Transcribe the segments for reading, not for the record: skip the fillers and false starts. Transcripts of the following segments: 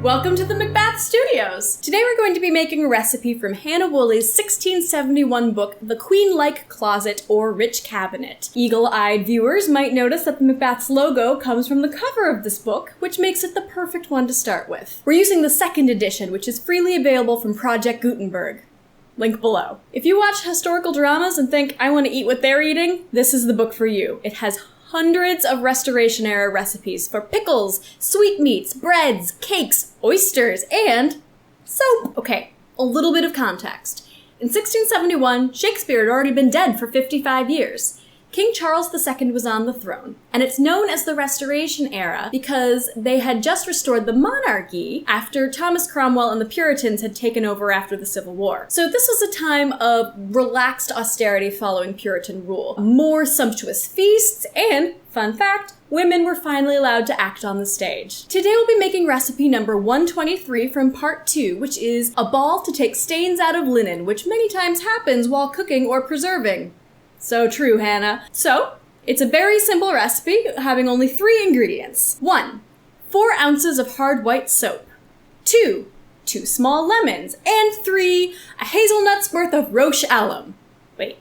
Welcome to the MacBath Studios! Today we're going to be making a recipe from Hannah Woolley's 1671 book, The Queen-like Closet or Rich Cabinet. Eagle-eyed viewers might notice that the MacBath's logo comes from the cover of this book, which makes it the perfect one to start with. We're using the second edition, which is freely available from Project Gutenberg. Link below. If you watch historical dramas and think, I want to eat what they're eating, this is the book for you. It has hundreds of Restoration-era recipes for pickles, sweetmeats, breads, cakes, oysters, and soap. Okay, a little bit of context. In 1671, Shakespeare had already been dead for 55 years. King Charles II was on the throne, and it's known as the Restoration Era because they had just restored the monarchy after Thomas Cromwell and the Puritans had taken over after the Civil War. So this was a time of relaxed austerity following Puritan rule. More sumptuous feasts, and, fun fact, women were finally allowed to act on the stage. Today we'll be making recipe number 123 from part 2, which is a ball to take stains out of linen, which many times happens while cooking or preserving. So true, Hannah. So, it's a very simple recipe, having only 3 ingredients. 1. 4 ounces of hard white soap. 2. 2 small lemons. And 3. A hazelnut's worth of roche alum. Wait,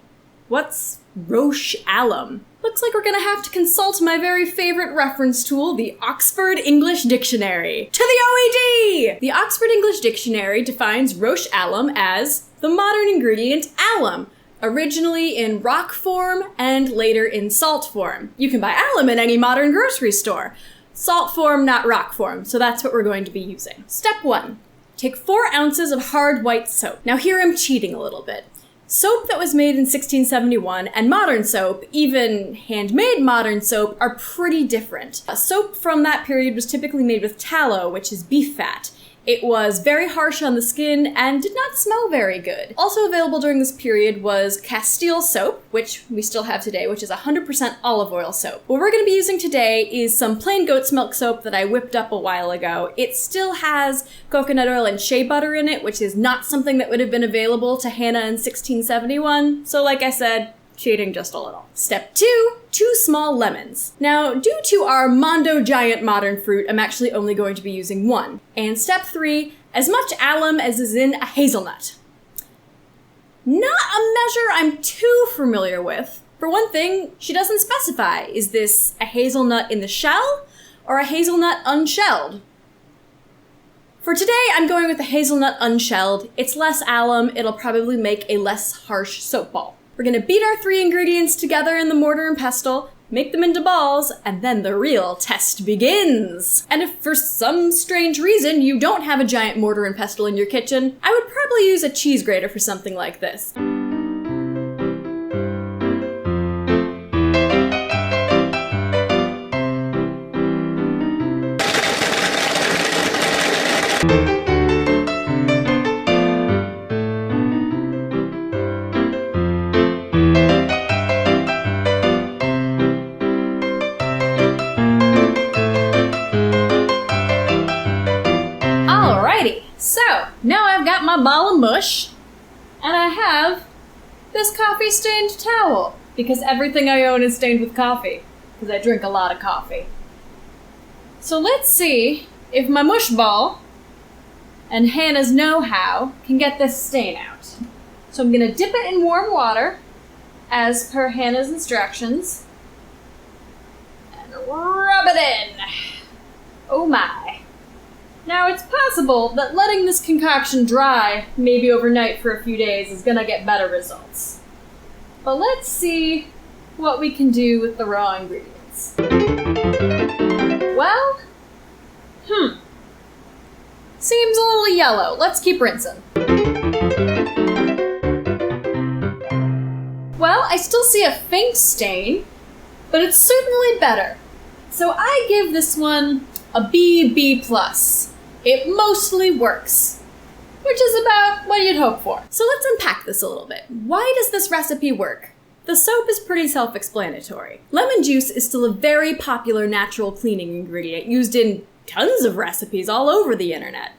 what's roche alum? Looks like we're gonna have to consult my very favorite reference tool, the Oxford English Dictionary. To the OED! The Oxford English Dictionary defines roche alum as the modern ingredient alum, originally in rock form and later in salt form. You can buy alum in any modern grocery store. Salt form, not rock form, so that's what we're going to be using. Step 1. Take 4 ounces of hard white soap. Now here I'm cheating a little bit. Soap that was made in 1671 and modern soap, even handmade modern soap, are pretty different. Soap from that period was typically made with tallow, which is beef fat. It was very harsh on the skin and did not smell very good. Also available during this period was Castile soap, which we still have today, which is 100% olive oil soap. What we're going to be using today is some plain goat's milk soap that I whipped up a while ago. It still has coconut oil and shea butter in it, which is not something that would have been available to Hannah in 1671. So like I said, cheating just a little. Step 2, 2 small lemons. Now, due to our Mondo Giant modern fruit, I'm actually only going to be using 1. And step 3, as much alum as is in a hazelnut. Not a measure I'm too familiar with. For one thing, she doesn't specify. Is this a hazelnut in the shell or a hazelnut unshelled? For today, I'm going with the hazelnut unshelled. It's less alum, it'll probably make a less harsh soap ball. We're gonna beat our 3 ingredients together in the mortar and pestle, make them into balls, and then the real test begins. And if for some strange reason you don't have a giant mortar and pestle in your kitchen, I would probably use a cheese grater for something like this. So, now I've got my ball of mush, and I have this coffee-stained towel, because everything I own is stained with coffee, because I drink a lot of coffee. So let's see if my mush ball and Hannah's know-how can get this stain out. So I'm going to dip it in warm water, as per Hannah's instructions, and rub it in. Oh my. Now, it's possible that letting this concoction dry, maybe overnight for a few days, is gonna get better results. But let's see what we can do with the raw ingredients. Well, seems a little yellow. Let's keep rinsing. Well, I still see a faint stain, but it's certainly better. So I give this one a B+. It mostly works, which is about what you'd hope for. So let's unpack this a little bit. Why does this recipe work? The soap is pretty self-explanatory. Lemon juice is still a very popular natural cleaning ingredient used in tons of recipes all over the internet.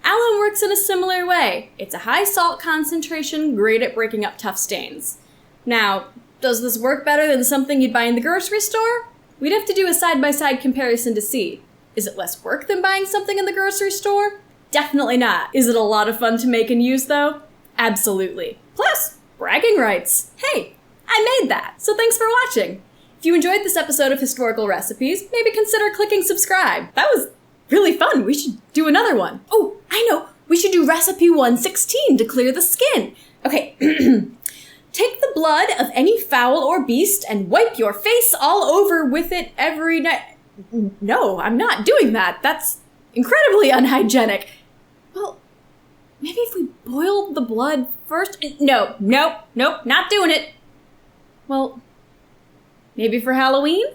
Alum works in a similar way. It's a high salt concentration, great at breaking up tough stains. Now, does this work better than something you'd buy in the grocery store? We'd have to do a side-by-side comparison to see. Is it less work than buying something in the grocery store? Definitely not. Is it a lot of fun to make and use, though? Absolutely. Plus, bragging rights. Hey, I made that. So thanks for watching. If you enjoyed this episode of Historical Recipes, maybe consider clicking subscribe. That was really fun. We should do another one. Oh, I know. We should do recipe 116 to clear the skin. Okay. Take the blood of any fowl or beast and wipe your face all over with it every night. No, I'm not doing that. That's incredibly unhygienic. Well, maybe if we boiled the blood first? No, not doing it. Well, maybe for Halloween?